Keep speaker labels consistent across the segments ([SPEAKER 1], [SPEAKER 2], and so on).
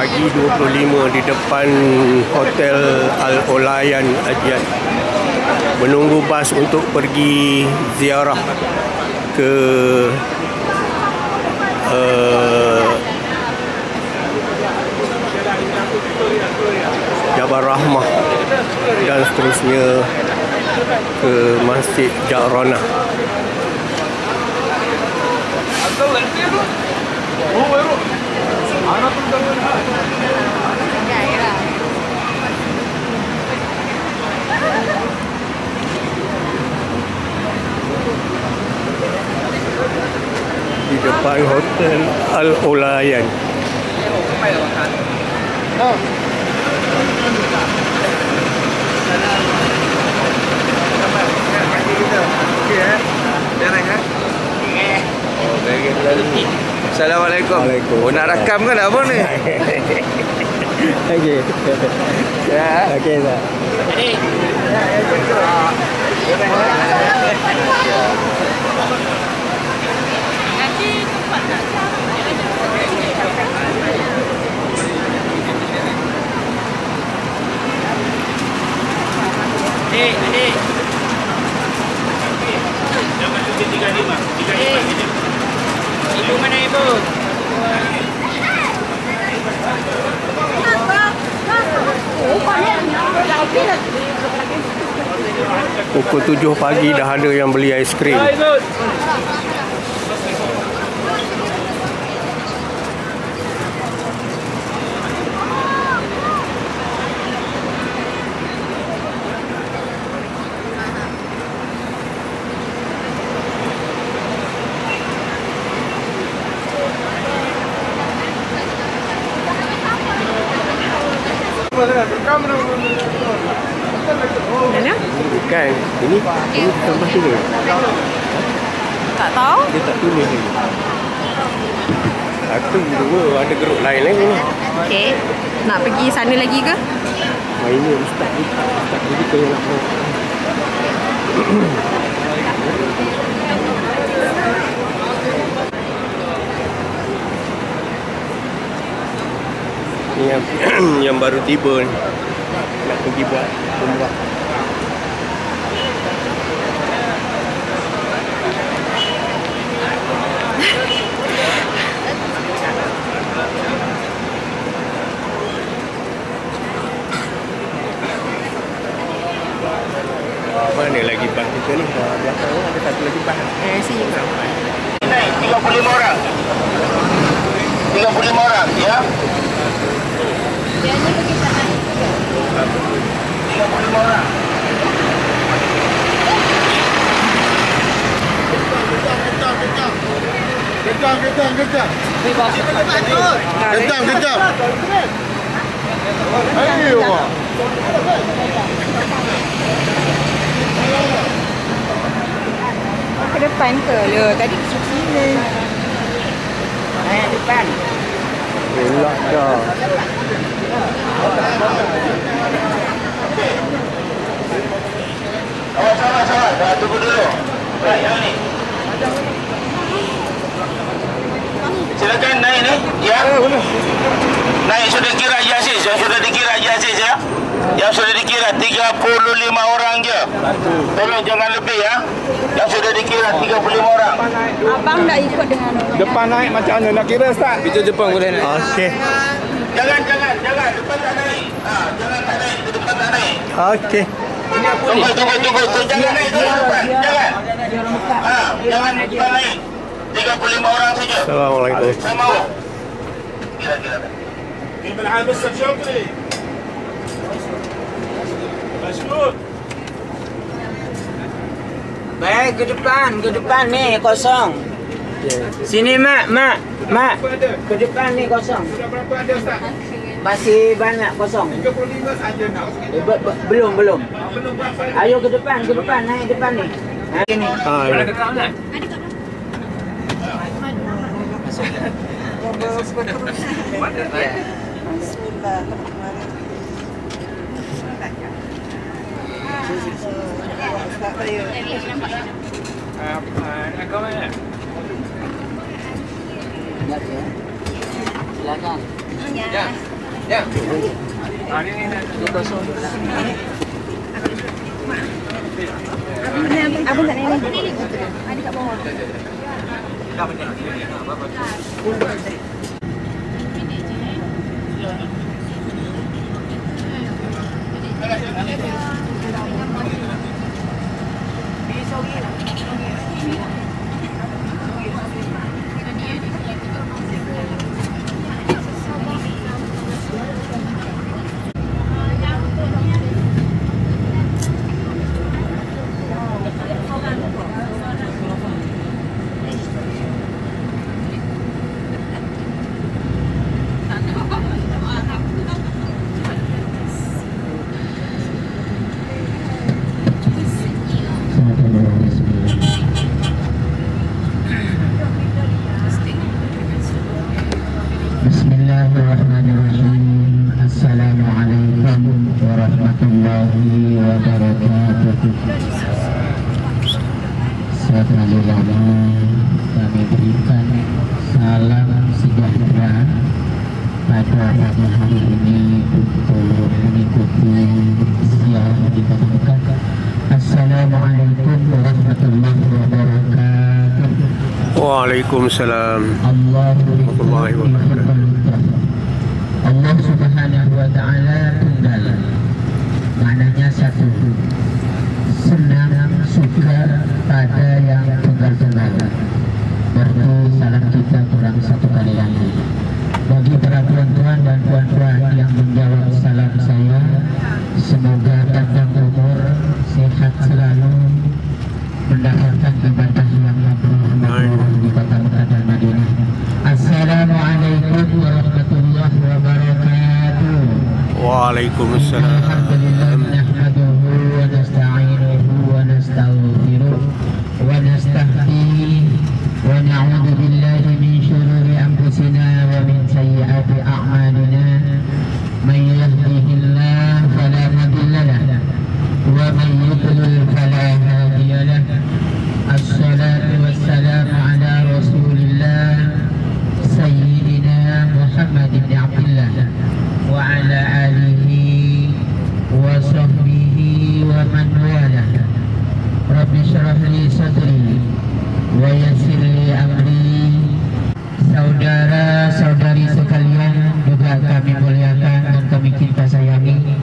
[SPEAKER 1] pagi 25 di depan Hotel Al-Olayan Ajiat, menunggu bas untuk pergi ziarah ke Jabal Rahmah dan seterusnya ke Masjid Ja'ranah. Di depan Hotel Al-Olayan.
[SPEAKER 2] Assalamualaikum. Oh, nak rakam kan apa ni?
[SPEAKER 1] Okey.
[SPEAKER 2] Ya.
[SPEAKER 1] Okey tak?
[SPEAKER 3] Adik. Jangan cuci 35. 35. Ibu mana ibu?
[SPEAKER 1] Pukul 7 pagi dah ada yang beli aiskrim.
[SPEAKER 4] Mana?
[SPEAKER 1] Bukan. Ini tambah tu ke?
[SPEAKER 4] Tak tahu.
[SPEAKER 1] Dia tak tulis lagi. Aku dua ada geruk lain lagi ni.
[SPEAKER 4] Okey. Nak pergi sana lagi ke?
[SPEAKER 1] Ini ustaz jadi kalau nak mau. Ni yang baru tiba ni. Nak pergi buat umrah. Mana lagi bas kita ni? Belakang ni ada satu lagi bas.
[SPEAKER 4] Sini.
[SPEAKER 3] Naik 35 orang. 35 orang, ya.
[SPEAKER 4] Biasanya pergi sana.
[SPEAKER 3] 35 orang.
[SPEAKER 2] Kejam. Ayo.
[SPEAKER 4] Ke depan ke? Le, tadi ke sini. Depan.
[SPEAKER 1] Elak dah.
[SPEAKER 3] Sabar. Tunggu dulu. Baik, yang ni. Silakan naik ni. Ya. Naik sudah kira Aziz. Yang sudah dikira Aziz ya. Yang sudah dikira 35 orang je. Tolong jangan lebih ya. Yang sudah dikira 35 orang.
[SPEAKER 4] Abang dah ikut dengan
[SPEAKER 2] Depan naik macam mana nak kira Ustaz? Itu depan boleh naik.
[SPEAKER 1] Okey.
[SPEAKER 3] Jangan. Depan tak naik. Jangan tak naik. Depan tak naik.
[SPEAKER 1] Okey.
[SPEAKER 3] Tunggu. Jangan naik dulu depan. Jangan. Jangan depan naik. 35 orang saja.
[SPEAKER 1] Assalamualaikum.
[SPEAKER 3] Saya mau. Kira.
[SPEAKER 5] جيب العابس الشرطي مشكور.
[SPEAKER 6] Baik, ke depan ni kosong. Sini mak. Ke depan ni kosong.
[SPEAKER 5] Sudah berapa ada Ustaz?
[SPEAKER 6] Masih banyak kosong.
[SPEAKER 5] 35 saja nak.
[SPEAKER 6] Belum.
[SPEAKER 5] Belum berapa?
[SPEAKER 6] Ayo ke depan, naik depan ni. Sini.
[SPEAKER 1] Ya.
[SPEAKER 6] Silakan.
[SPEAKER 4] Ya.
[SPEAKER 2] Ya.
[SPEAKER 6] Dia kosong.
[SPEAKER 4] Abang kat ni. Ada kat bawah.
[SPEAKER 7] Bismillahirrahmanirrahim. Assalamualaikum warahmatullahi wabarakatuh. Sekali lagi kami berikan salam sejahtera pada pagi hari ini untuk mengikuti ziarah di Kota Mekah. Assalamualaikum warahmatullahi wabarakatuh.
[SPEAKER 1] Waalaikumsalam.
[SPEAKER 7] warahmatullahi wabarakatuh. Allah Subhanahu wa taala tunggal. Maknanya satu. Senang suka pada yang tunggal-tunggal. Berarti salam kita kurang satu kali lagi. Bagi para tuan-tuan dan puan-puan yang menjawab salam saya, semoga panjang umur, sehat selalu, mendapatkan ibadah yang mabrur di Kota Mekah dan Madinah. Assalamualaikum warahmatullahi wabarakatuh.
[SPEAKER 1] Waalaikumsalam.
[SPEAKER 7] Alhamdulillah nahmaduhu wa nasta'inuhu wa nastaghfiruh wa nastahdihi wa na'udzu billahi min shururi anfusina wa min sayyiati a'malina. Man yahdihillahu fala mudilla lahu wa man yudlil fala hadiya lahu. Assalatu wassalamu ala Rasulillah Sayyidina Muhammad bin Abdullah wa ala alihi wa sahbihi wa man walah. Rabbi shrah li sadri wa yassir li amri. Saudara-saudari sekalian juga kami muliakan dan kami cinta sayangi.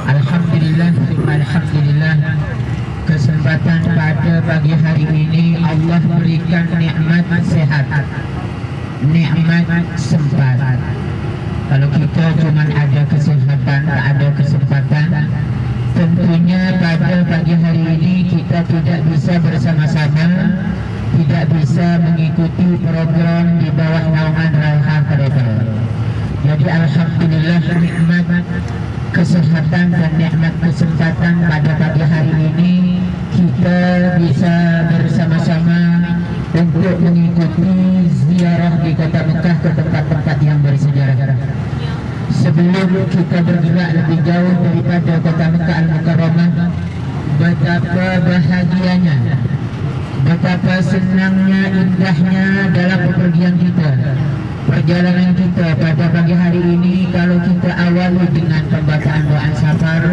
[SPEAKER 7] Alhamdulillah, kesempatan pada pagi hari ini Allah berikan nikmat sehat, nikmat sempat. Kalau kita cuma ada kesehatan, tak ada kesempatan, tentunya pada pagi hari ini kita tidak bisa bersama-sama, tidak bisa mengikuti program di bawah naungan Raihan Kereta. Jadi alhamdulillah nikmat kesehatan dan nikmat kesempatan pada pagi hari ini kita bisa bersama-sama untuk mengikuti ziarah di Kota Mekah ke tempat-tempat yang bersejarah. Sebelum kita bergerak lebih jauh daripada Kota Mekah Al-Mukarramah, betapa bahagianya, betapa senangnya, indahnya dalam bepergian kita, perjalanan kita pada pagi hari ini. Kalau kita awali dengan pembacaan doa safar,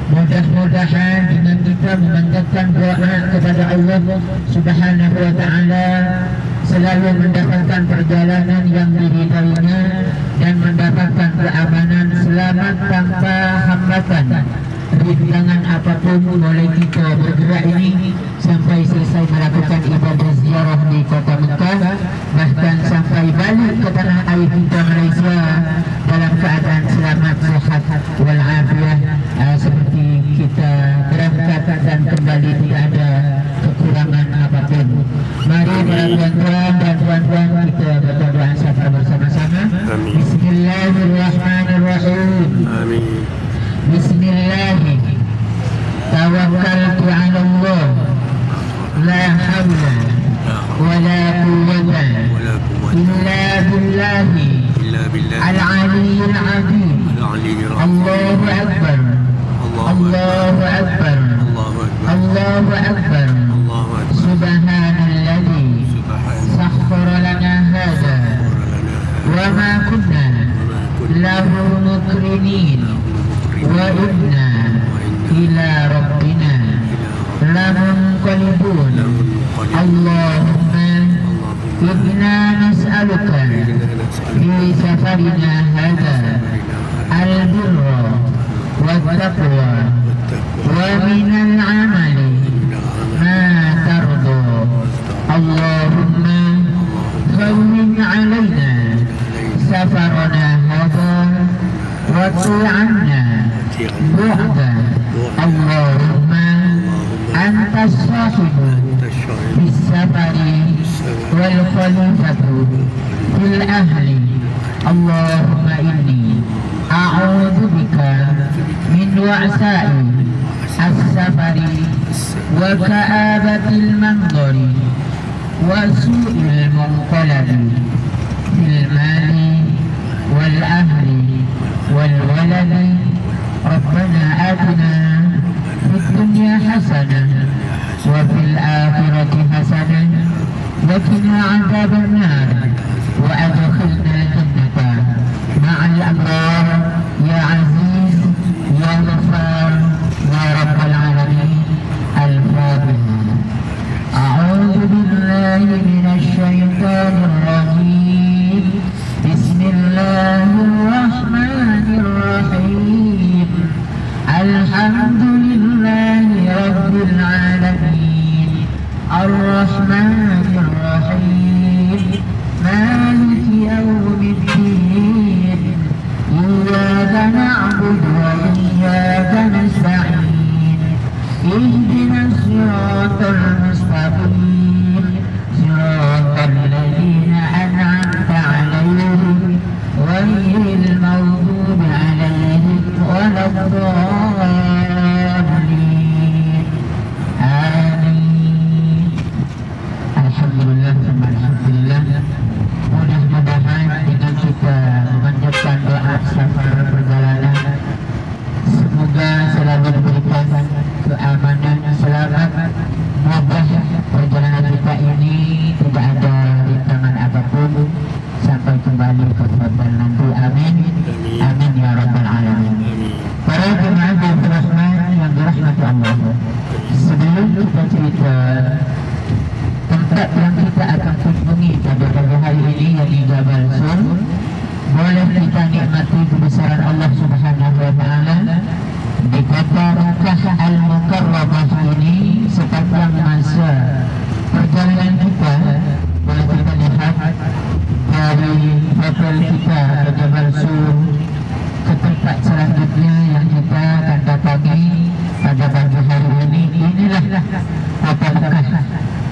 [SPEAKER 7] mudah-mudahan dengan kita memanjatkan doa kepada Allah Subhanahu wa taala, selalu mendapatkan perjalanan yang diridainya dan mendapatkan keamanan selamat tanpa hambatan, rintangan apapun. Mulai kita bergerak ini sampai selesai melakukan ibadah ziarah di Kota Mekah, bahkan sampai balik ke tanah air kita Malaysia dalam keadaan selamat, sehat walafiat, seperti kita berangkat dan kembali tidak ada kekurangan apapun. Mari para tuan-tuan dan puan-puan kita berdoa safar bersama-sama. Bismillahirrahmanirrahim.
[SPEAKER 1] Amin.
[SPEAKER 7] Bismillah. Tawakkaltu 'ala Allah. La hawla wa la quwwata illa billahi al-'aliyyil 'azim. Allahu akbar. Allahu akbar. Allahu akbar. Subhanalladzi sakhkhara lana hadza وما كنا له مقرنين وإنا إلى ربنا لمنقلبون اللهم إنا نسألك في سفرنا هذا البر والتقوى ومن العمل ما ترضى اللهم هون علينا سفرنا هذا واطل عنا بعده اللهم أنت الصاحب في السفر والخليفة في الأهل اللهم إني أعوذ بك من وعثاء السفر وكآبة المنظر وسوء المنقلب في المال والأهل والولد ربنا آتنا في الدنيا حسنة وفي الآخرة حسنة وقنا عذاب النار وأدخلنا الجنة مع الأبرار يا عزيز يا غفار يا رب العالمين الفاتحة أعوذ بالله من الشيطان الرجيم بسم الله الرحمن الرحيم الحمد لله رب العالمين الرحمن الرحيم مالك يوم الدين إياك نعبد وإياك نستعين اهدنا الصراط المستقيم صراط الذين أنعمت عليهم غير المغضوب عليهم ولا الضالين آمين. Alhamdulillah, alhamdulillah. Mudah-mudahan dengan kita memanjatkan doa safar perjalanan, semoga selalu diberikan keamanan, selamat, mudah perjalanan kita ini tidak ada rintangan apapun sampai kembali ke tujuan nanti. Amin. Amin ya rabbal alamin. Para jemaah yang dirahmati yang dirahmati Allah, sebelum kita cerita tempat yang kita akan kunjungi pada pagi hari ini yang di Jabal Sur, boleh kita nikmati kebesaran Allah Subhanahu wa taala di kota Makkah Al-Mukarramah ini. Sepanjang masa perjalanan kita boleh kita lihat dari hotel kita ke Jabal Sur ke tempat selanjutnya yang kita akan datangi pada pagi hari ini. Inilah kota Makkah.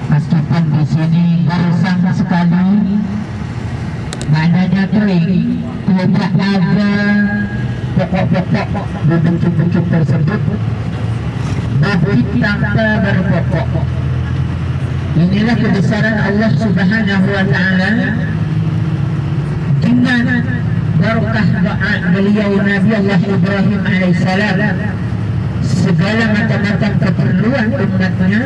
[SPEAKER 7] Meskipun di sini gersang sekali, maknanya kering, tidak ada pokok-pokok di bentuk-bentuk tersebut, bukit tanpa berpokok. Inilah kebesaran Allah Subhanahu wa taala. Dengan berkah doa beliau Nabi Allah Ibrahim alaihissalam, segala macam-macam keperluan umatnya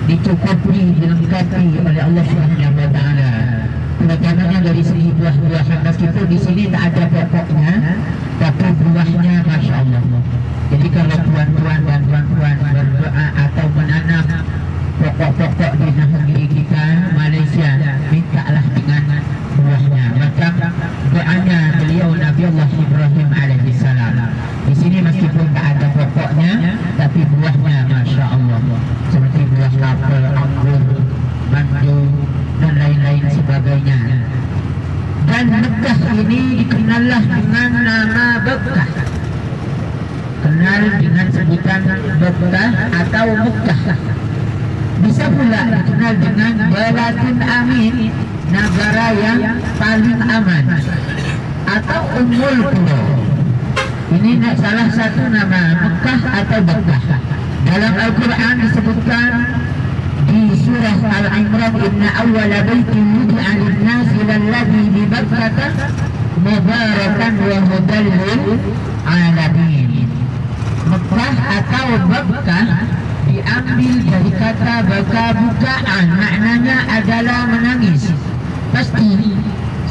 [SPEAKER 7] dicukupi, dilengkapi oleh Allah Subhanahu wa taala. Terutamanya dari segi buah-buahan, meskipun di sini tak ada pokoknya, tapi buahnya masya Allah. Jadi kalau tuan-tuan dan puan-puan berdoa atau menanam pokok-pokok di negeri kita Malaysia, mintalah dengan buahnya. Macam doanya beliau Nabi Allah Ibrahim alaihissalam. Di sini meskipun tak ada pokoknya, tapi buahnya masya Allah, seperti buah kelapa, anggur, madu dan lain-lain sebagainya. Dan Mekah ini dikenallah dengan nama Mekah, kenal dengan sebutan Mekah atau Mekah. Bisa pula dikenal dengan Baladun Amin, negara yang paling aman, atau Ummul Qura. Ini salah satu nama Mekah atau Mekah. Dalam Al-Quran disebutkan di surah Al-Imran, inna awwala baitin wudi'a lin-nasi lalladzi bi Bakkah mubarakan wa hudan lil alamin. Mekah atau Bakkah diambil dari kata baka bukaan, maknanya adalah menangis. Pasti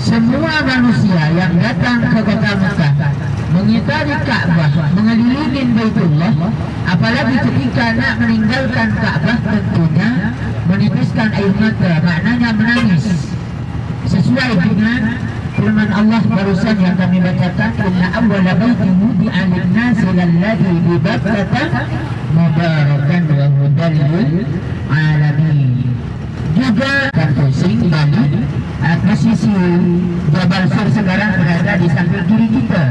[SPEAKER 7] semua manusia yang datang ke kota Mekah mengitari Ka'bah, mengelilingi Baitullah, apalagi ketika nak meninggalkan Ka'bah tentunya menitiskan air mata, maknanya menangis. Sesuai dengan firman Allah barusan yang kami bacakan, inna awwala baitin wudi'a lin-nasi lalladzi bi Bakkah mubarakan wa hudan lil alamin. Juga kan pusing Bali, posisi Jabal Sur sekarang berada di samping kiri kita.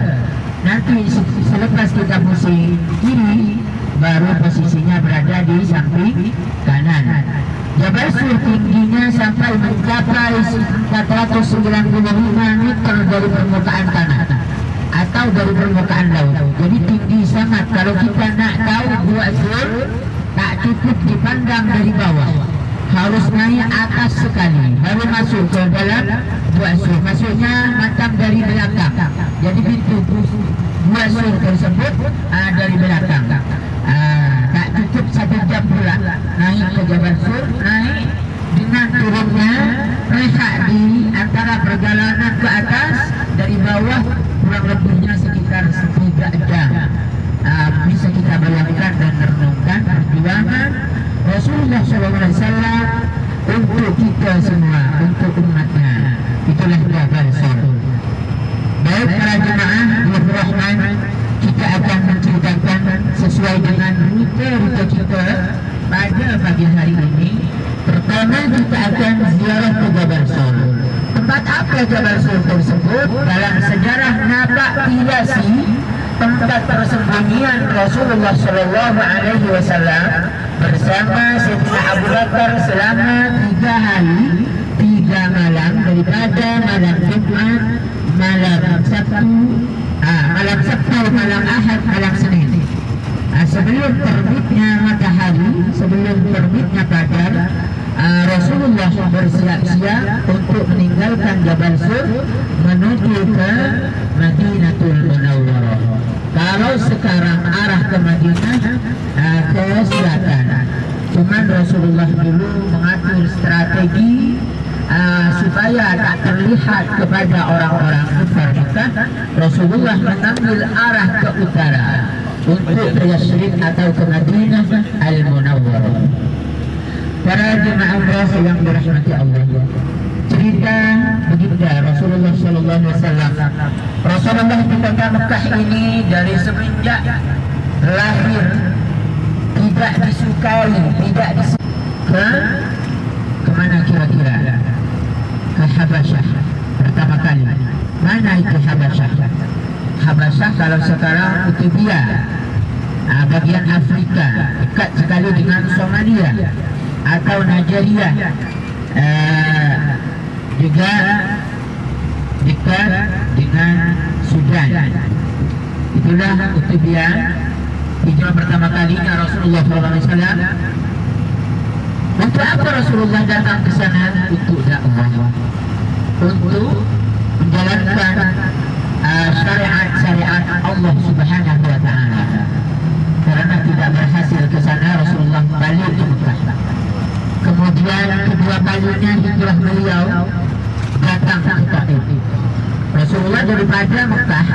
[SPEAKER 7] Nanti selepas kita pusing kiri, baru posisinya berada di samping kanan. Jabal Sur tingginya sampai mencapai 495 meter dari permukaan tanah atau dari permukaan laut. Jadi tinggi sangat. Kalau kita nak tahu Gua Sur, tak cukup dipandang dari bawah, harus naik atas sekali baru masuk ke dalam Gua Sur. Maksudnya macam dari belakang. Jadi pintu Gua Sur tersebut dari belakang. Tak cukup 1 jam pula naik ke Jabal Sur. Naik dengan turunnya rehat di antara perjalanan ke atas dari bawah kurang lebihnya sekitar 3 jam. Bisa kita bayangkan dan renungkan perjuangan Rasulullah SAW untuk kita semua, untuk umatnya. Itulah Jabal Sur. Baik para jemaah Rahman, kita akan menceritakan sesuai dengan rute kita pada pagi hari ini. Pertama kita akan ziarah ke Jabal Sur. Tempat apa Jabal Sur tersebut? Dalam sejarah Nabak Tilasi, tempat persembunyian Rasulullah SAW bersama Sayyidina Abu Bakar selama 3 hari 3 malam, daripada malam Jumat, malam Sabtu, malam Ahad, malam Senin. Sebelum terbitnya matahari, sebelum terbitnya fajar, Rasulullah bersiap-siap untuk meninggalkan Jabal Sur menuju ke Madinatul Munawwarah. Kalau sekarang arah ke Madinah ke selatan, cuman Rasulullah dulu mengatur strategi supaya tak terlihat kepada orang-orang kafir Mekah. Rasulullah mengambil arah ke utara untuk ke Yasrib atau ke Madinah Al-Munawwarah. Para jemaah umrah yang dirahmati Allah, cerita baginda Rasulullah SAW. Rasulullah di kota Mekah ini dari semenjak lahir tidak disukai, tidak disukai. Kemana kira-kira? Ke Habasyah pertama kali. Mana itu Habasyah? Habasyah kalau sekarang Ethiopia, bagian Afrika, dekat sekali dengan Somalia atau Nigeria, juga dekat dengan Sudan. Itulah Ethiopia. Hijrah pertama kalinya Rasulullah SAW. Untuk apa Rasulullah datang ke sana? Untuk dakwah, untuk menjalankan syariat Allah Subhanahu wa Ta'ala. Karena tidak berhasil ke sana, Rasulullah balik ke Mekah. Kemudian kedua kalinya hijrah beliau datang ke Taif. Rasulullah daripada Mekah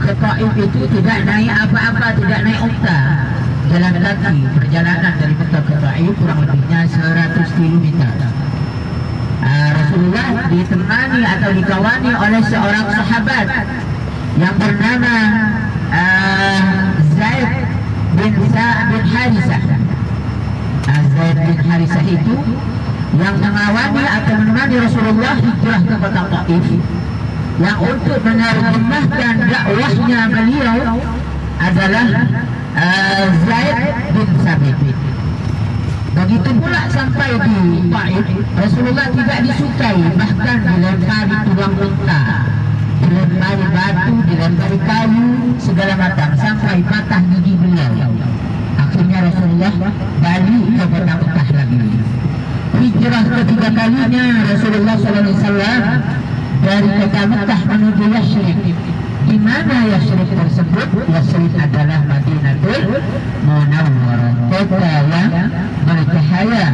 [SPEAKER 7] ke Taif itu tidak naik apa-apa, tidak naik unta, jalan kaki. Perjalanan dari Mekah ke Taif kurang lebihnya 100 km. Rasulullah ditemani atau dikawani oleh seorang sahabat yang bernama Zaid bin Harisah. Zaid bin Harisah itu yang mengawani atau menemani Rasulullah hijrah ke kota Taif, yang untuk menerjemahkan dakwahnya beliau adalah Zaid bin Sabit. Begitu pula sampai di Taif, Rasulullah tidak disukai, bahkan dilempari tulang unta, dilempari batu, dilempari kayu, segala macam, sampai patah gigi beliau. Akhirnya Rasulullah balik ke kota Mekah lagi. Hijrah ketiga kalinya Rasulullah SAW dari kota Mekah menuju Yasrib. Di mana Yasrib tersebut? Yasrib adalah Madinatul Munawwarah, kota yang bercahaya.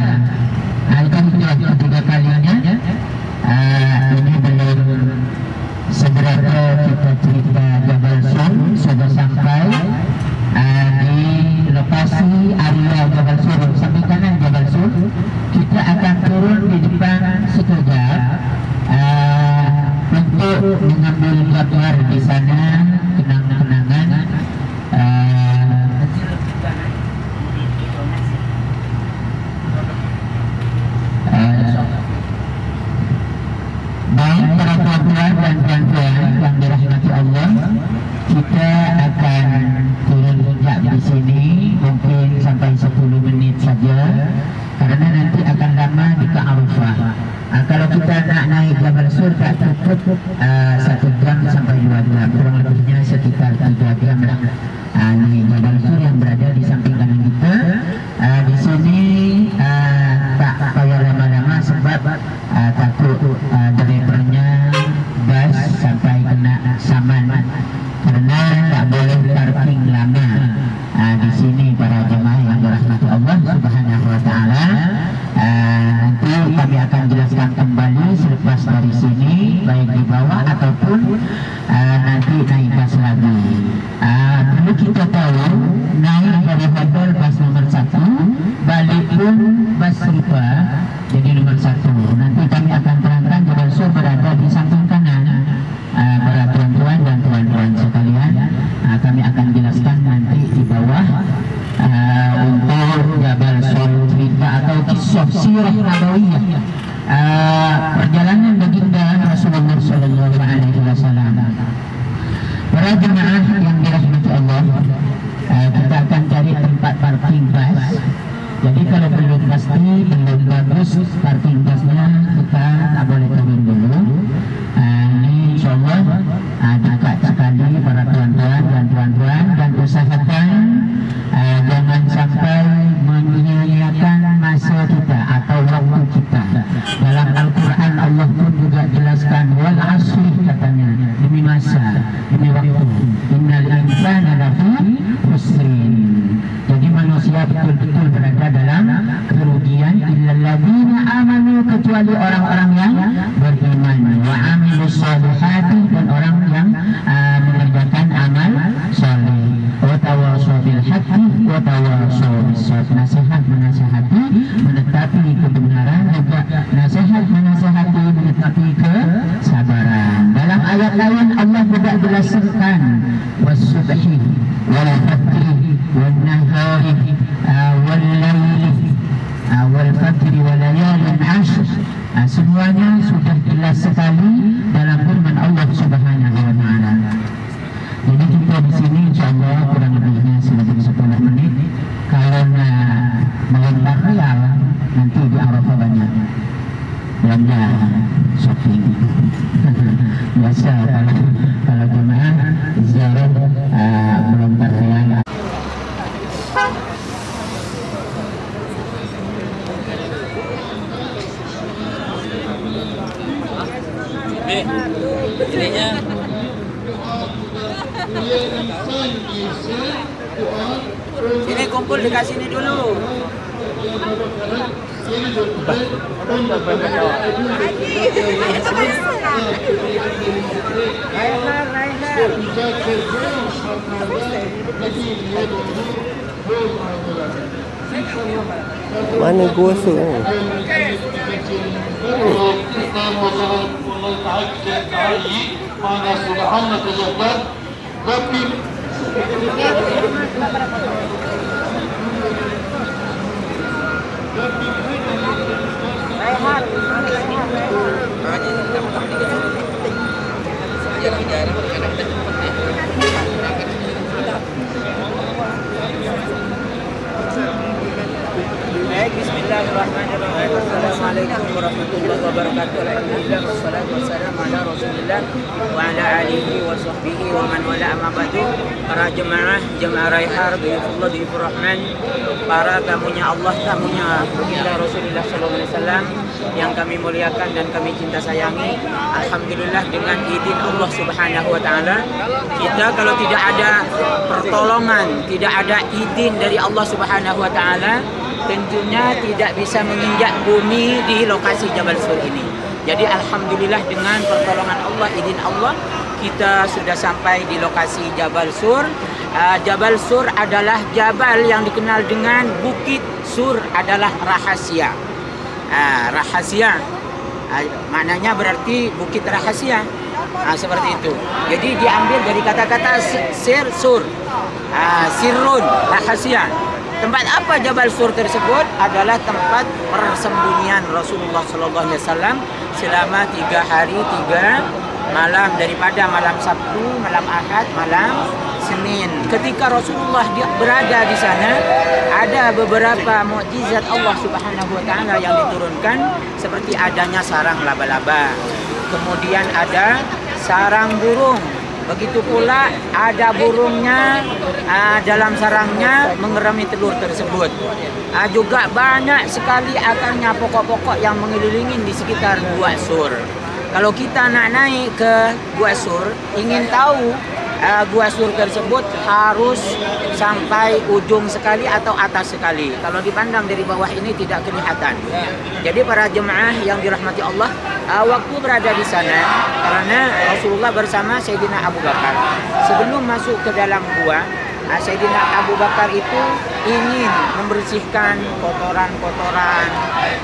[SPEAKER 7] Itu hijrah ketiga kalinya. Ini belum cerita Jabal Sur sudah sampai di lokasi area Jabal Sur, samping kanan Jabal Sur. Kita akan turun di depan sekejap untuk mengambil gambar di sana, kenang-kenangan. Baik para tuan-tuan dan puan-puan yang dirahmati Allah, kita akan turun sekejap di sini, mungkin sampai 10 menit saja, karena nanti akan lama di Arafah. Kalau kita nak naik Jabal Sur tak cukup 1 jam sampai 2 jam, kurang lebihnya sekitar 3 jam lah naik Jabal Sur yang berada di samping kanan kita. Di sini tak payah lama-lama sebab takut drivernya bas sampai kena saman, karena tak boleh parking lama di sini para jemaah yang dirahmati Allah Subhanahu wa taala. Nanti kami akan jelaskan kembali selepas dari sini, baik di bawah ataupun nanti naik bas lagi. Dulu kita tahu naik dari hotel bas nomor 1, balik pun bas serupa jadi nomor 1. Nanti kami akan terangkan Jabal Sur berada di samping kanan. Para tuan-tuan dan tuan-tuan sekalian, kami akan jelaskan nanti di bawah untuk Jabal Sur, cerita atau kisah sirah nabawiyah, perjalanan baginda Rasulullah Sallallahu Alaihi Wasallam. Para jemaah yang dirahmati Allah, kita akan cari tempat parking bus. Jadi kalau belum pasti, belum bagus parking busnya, kita tak boleh turun dulu. Ini insyaallah dekat sekali para tuan-tuan dan tuan-tuan, dan usahakan jangan sampai menyia-nyiakan masa kita atau waktu kita. Dalam Al-Quran Allah pun juga jelaskan wal asri, katanya demi masa, demi waktu. Innal insana lafi khusrin. Jadi manusia betul-betul berada dalam kerugian, illalladzina amanu, kecuali orang-orang yang beriman, wa amilus solihati, dan orang yang mengerjakan amal soleh, wa tawassaw bil haqqi wa tawassaw bis sabr. Nasihat menasihati menetapi kebenaran, juga nasihat menasihati menetapi kesabaran. Dalam ayat lain Allah juga jelaskan was-subhi wal fajri wan nahari wal laili wal fajri wal layalin ashr. Semuanya sudah jelas sekali dalam firman Allah Subhanahu wa taala. Jadi kita di sini insyaallah kurang lebihnya 10 menit. Kalau melempar khayal nanti di Arafah banyak belanja shopping. Biasa kalau jemaah ziarah melempar khayal.
[SPEAKER 6] Ininya sini kumpul dekat sini dulu.
[SPEAKER 1] Mana gua tu?
[SPEAKER 3] Mana subhanaka ya Rabb, tapi
[SPEAKER 6] Bismillahirrahmanirrahim. Assalamualaikum warahmatullahi wabarakatuh. Alhamdulillah wassalatu wassalamu ala Rasulillah wa ala alihi wa sahbihi wa man wala, amma ba'du. Para jemaah Raihar, Duyufullah, Duyufur Rahman, para tamunya Allah, tamunya baginda Rasulullah sallallahu alaihi wasallam yang kami muliakan dan kami cinta sayangi. Alhamdulillah dengan izin Allah Subhanahu wa taala, kita kalau tidak ada pertolongan, tidak ada izin dari Allah Subhanahu wa taala, tentunya tidak bisa menginjak bumi di lokasi Jabal Sur ini. Jadi alhamdulillah dengan pertolongan Allah, izin Allah, kita sudah sampai di lokasi Jabal Sur. Jabal Sur adalah jabal yang dikenal dengan Bukit Sur adalah rahasia. Rahasia maknanya berarti bukit rahasia. Seperti itu. Jadi diambil dari kata-kata sur, sirrun, rahasia. Tempat apa Jabal Sur tersebut? Adalah tempat persembunyian Rasulullah SAW selama 3 hari 3 malam, daripada malam Sabtu, malam Ahad, malam Senin. Ketika Rasulullah berada di sana, ada beberapa mukjizat Allah Subhanahu wa taala yang diturunkan, seperti adanya sarang laba-laba. Kemudian ada sarang burung. Begitu pula ada burungnya dalam sarangnya mengerami telur tersebut. Juga banyak sekali akarnya pokok-pokok yang mengelilingi di sekitar Gua Sur. Kalau kita nak naik ke Gua Sur, ingin tahu Gua Sur tersebut, harus sampai ujung sekali atau atas sekali. Kalau dipandang dari bawah ini tidak kelihatan. Jadi para jemaah yang dirahmati Allah, waktu berada di sana, karena Rasulullah bersama Sayyidina Abu Bakar, sebelum masuk ke dalam gua, Sayyidina Abu Bakar itu ingin membersihkan kotoran-kotoran,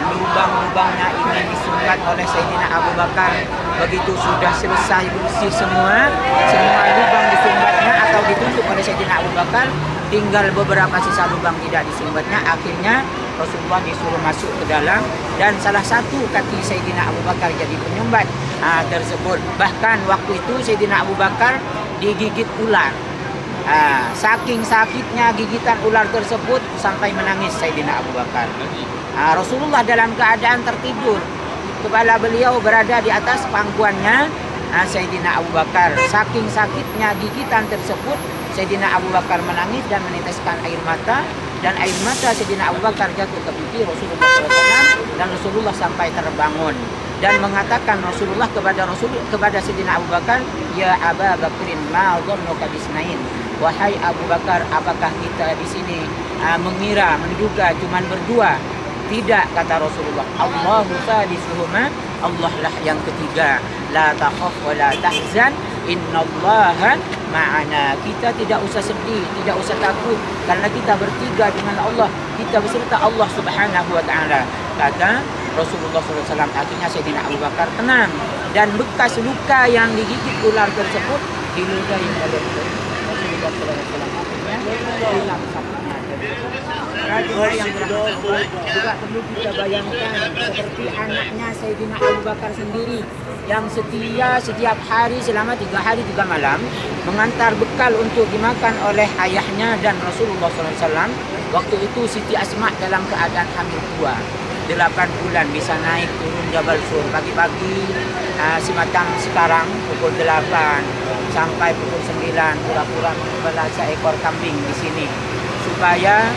[SPEAKER 6] lubang-lubangnya ingin disumbat oleh Sayyidina Abu Bakar. Begitu sudah selesai bersih semua lubang disumbatnya atau ditunjuk oleh Sayyidina Abu Bakar, tinggal beberapa sisa lubang tidak disumbatnya. Akhirnya Rasulullah disuruh masuk ke dalam, dan salah satu kaki Sayyidina Abu Bakar jadi penyumbat tersebut. Bahkan waktu itu Sayyidina Abu Bakar digigit ular. Saking sakitnya gigitan ular tersebut sampai menangis Sayyidina Abu Bakar. Rasulullah dalam keadaan tertidur, kepala beliau berada di atas pangkuannya Sayyidina Abu Bakar. Saking sakitnya gigitan tersebut, Sayyidina Abu Bakar menangis dan meneteskan air mata, dan air mata Sayyidina Abu Bakar jatuh ke pipi Rasulullah SAW, dan Rasulullah sampai terbangun dan mengatakan Rasulullah kepada Sayyidina Abu Bakar, "Ya Abu Bakrin, ma dhannuka bisnain?" Wahai Abu Bakar, apakah kita di sini mengira, menduga cuman berdua? Tidak, kata Rasulullah. Allahu salisuhuma, Allah lah yang ketiga. La takhaf wa la tahzan, innallaha ma'ana. Kita tidak usah sedih, tidak usah takut, karena kita bertiga dengan Allah. Kita beserta Allah Subhanahu wa taala, kata Rasulullah SAW. Akhirnya Sayyidina Abu Bakar tenang, dan bekas luka yang digigit ular tersebut diludahi oleh Rasulullah SAW. Akhirnya hilang sakitnya. Raja yang berahmat juga perlu kita bayangkan seperti anaknya Sayyidina Abu Bakar sendiri, yang setia setiap hari selama 3 hari 3 malam mengantar bekal untuk dimakan oleh ayahnya dan Rasulullah SAW. Waktu itu Siti Asma dalam keadaan hamil tua, 8 bulan, bisa naik turun Jabal Sur pagi-pagi semacam sekarang pukul 8 sampai pukul 9, pura-pura membelah seekor kambing di sini, supaya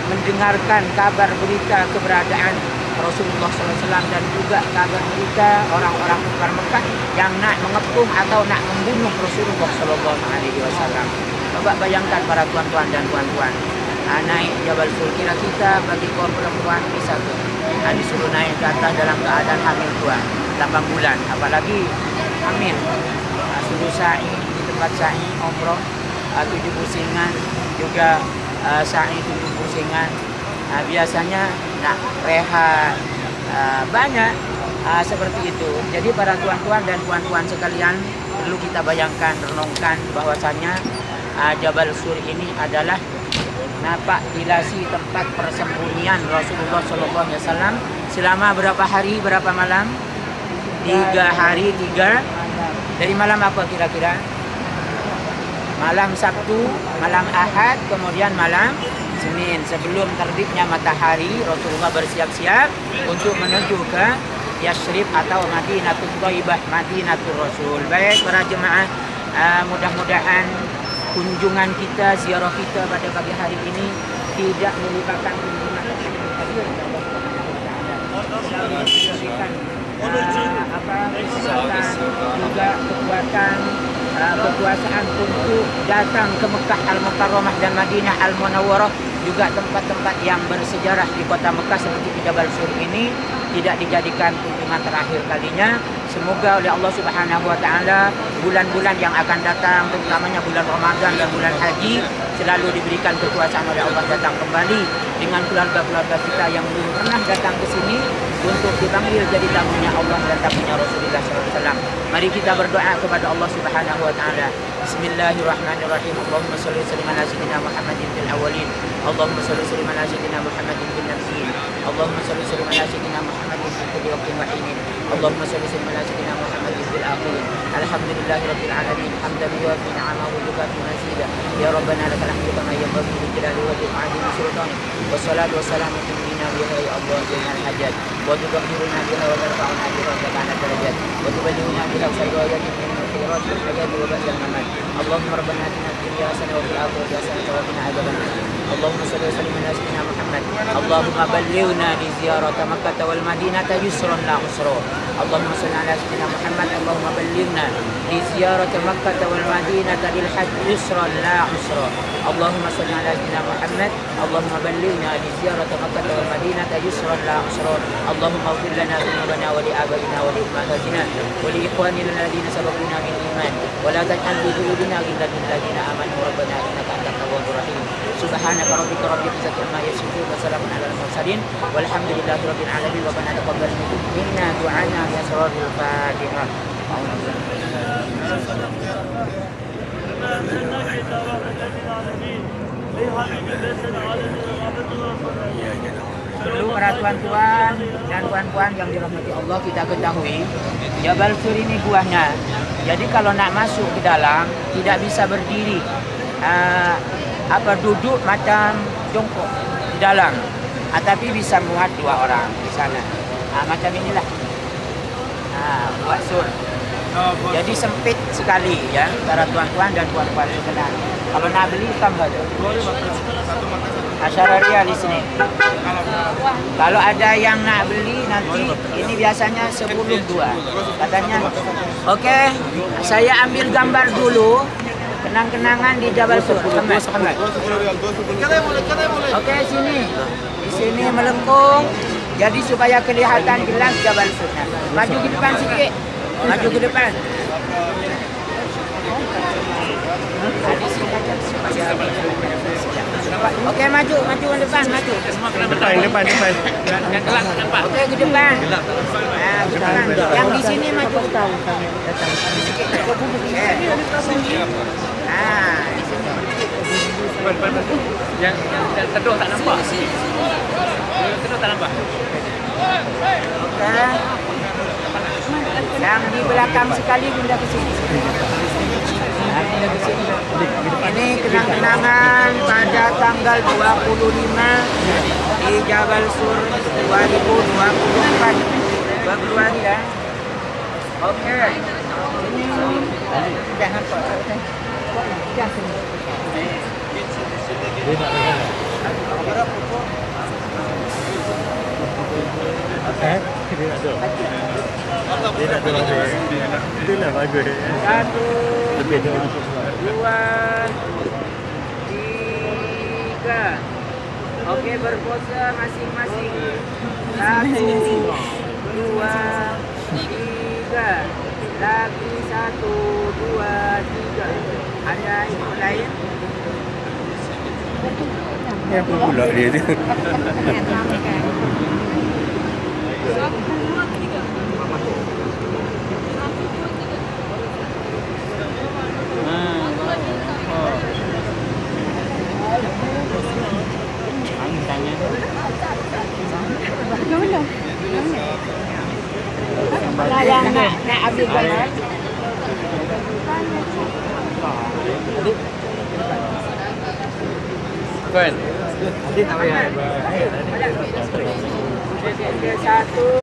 [SPEAKER 6] mendengarkan kabar berita keberadaan Rasulullah SAW, dan juga kabar berita orang-orang kafir Mekah yang nak mengepung atau nak membunuh Rasulullah SAW. Coba bayangkan para tuan-tuan dan puan-puan, naik Jabal Sur, kira kita bagi kaum perempuan bisa disuruh naik ke atas dalam keadaan hamil tua 8 bulan, apalagi hamil. Suruh sa'i di tempat sa'i umroh 7 pusingan, juga sa'i 7 pusingan. Biasanya nak rehat banyak seperti itu. Jadi para tuan-tuan dan puan-puan sekalian, perlu kita bayangkan, renungkan bahwasanya Jabal Sur ini adalah napak tilasi tempat persembunyian Rasulullah SAW selama berapa hari berapa malam? 3 hari 3. Dari malam apa kira-kira? Malam Sabtu, malam Ahad, kemudian malam Senin. Sebelum terbitnya matahari, Rasulullah bersiap-siap untuk menuju ke Yasrib atau Madinatul Thayyibah, Madinatul Rasul. Baik para jemaah, mudah-mudahan kunjungan kita, ziarah kita pada pagi hari ini tidak melupakan kunjungan juga kekuatan kekuasaan untuk datang ke Mekah Al-Mukarramah dan Madinah Al-Munawwarah, juga tempat-tempat yang bersejarah di kota Mekah seperti Jabal Sur ini tidak dijadikan kunjungan terakhir kalinya. Semoga oleh Allah Subhanahu wa taala bulan-bulan yang akan datang, terutamanya bulan Ramadan dan bulan Haji, selalu diberikan kekuasaan oleh Allah datang kembali dengan keluarga-keluarga kita yang belum pernah datang ke sini untuk dipanggil jadi tamunya Allah dan tamunya Rasulullah SAW. Mari kita berdoa kepada Allah Subhanahu wa taala. Bismillahirrahmanirrahim. Allahumma shalli ala sayyidina Muhammadin fil awwalin. Allahumma shalli ala sayyidina Muhammadin fil akhirin. Allahumma shalli ala sayyidina Muhammadin fi kulli waqtin wa hinin. Allahumma shalli ala sayyidina Muhammadin fil akhirin. Alhamdulillahirabbil alamin. Hamdan yuwafi ni'amahu wa yukafi mazida. Ya Rabbana lakal hamdu kama yanbaghi li jalali wajhika wa 'azimi sultanik. Wassalatu wassalamu ala ya Allah jangan hajat. Wa tughfiruna biha wa tarfa'una biha wa darajat. Wa tuballighuna biha khairat min khairat al-hajat wa ba'dal mamat. Allahumma rabbana atina fid dunya hasanah wa fil akhirati hasanah wa qina adzabannar. Allahumma shalli wa sallim ala sayyidina Muhammad. Allahumma ballighna li ziyarati Makkah wal Madinah yusran la usra. Allahumma shalli ala sayyidina Muhammad. Allahumma ballighna li ziyarati Makkah wal Madinah lil hajj yusran la usra. Allahumma shalli ala sayyidina Muhammad. Allahumma ballighna li ziyarati Makkah wal Madinah yusran la usra. Allahumma ighfir lana dhunubana wa li abaina wa li ummahatina wa li ikhwanina alladhina sabaquna bil iman wa la taj'al fi qulubina ghillan lil ladzina amanu rabbana innaka antat tawwabur rahim. Subhanaka rabbika rabbil izzati amma yasifun wa salamun alal mursalin walhamdulillahi rabbil alamin. Wa rabbana taqabbal minna du'ana bi asraril Fatihah. Perlu para tuan-tuan dan puan-puan yang dirahmati Allah, kita ketahui Jabal Sur ini buahnya. Jadi kalau nak masuk ke dalam tidak bisa berdiri, duduk macam jongkok di dalam, tapi bisa muat 2 orang di sana. Macam inilah buat sur. Jadi sempit sekali ya para tuan-tuan dan puan-puan sekalian. Kalau nak beli tambah tu. Asyararia di sini. Kalau ada yang nak beli nanti ini biasanya 10 dua. Katanya, oke, saya ambil gambar dulu kenang-kenangan di Jabal Sur. Oke, sini. Di sini melengkung. Jadi supaya kelihatan jelas Jabal Surnya. Maju ke depan sikit. Maju ke depan. Oke, maju ke depan, maju.
[SPEAKER 1] Depan.
[SPEAKER 6] Oke, ke depan. Ke depan. Yang di sini maju. Di sini.
[SPEAKER 2] Yang teduh tak nampak. Teduh tak nampak.
[SPEAKER 6] Oke. Yang di belakang sekali pindah ke sini. Ini kenang-kenangan pada tanggal 25 di Jabal Sur 2024 Februari ya. Oke. Jangan kok. Jangan.
[SPEAKER 1] Itulah bagus.
[SPEAKER 6] 1, 2, 3. Oke, berpose masing-masing. 1, 2, 3. Lagi 1, 2, 3. Ada yang lain?
[SPEAKER 1] Ni apa pula dia tu?
[SPEAKER 4] Yang nak ambil gambar.
[SPEAKER 2] Kan?
[SPEAKER 6] Satu.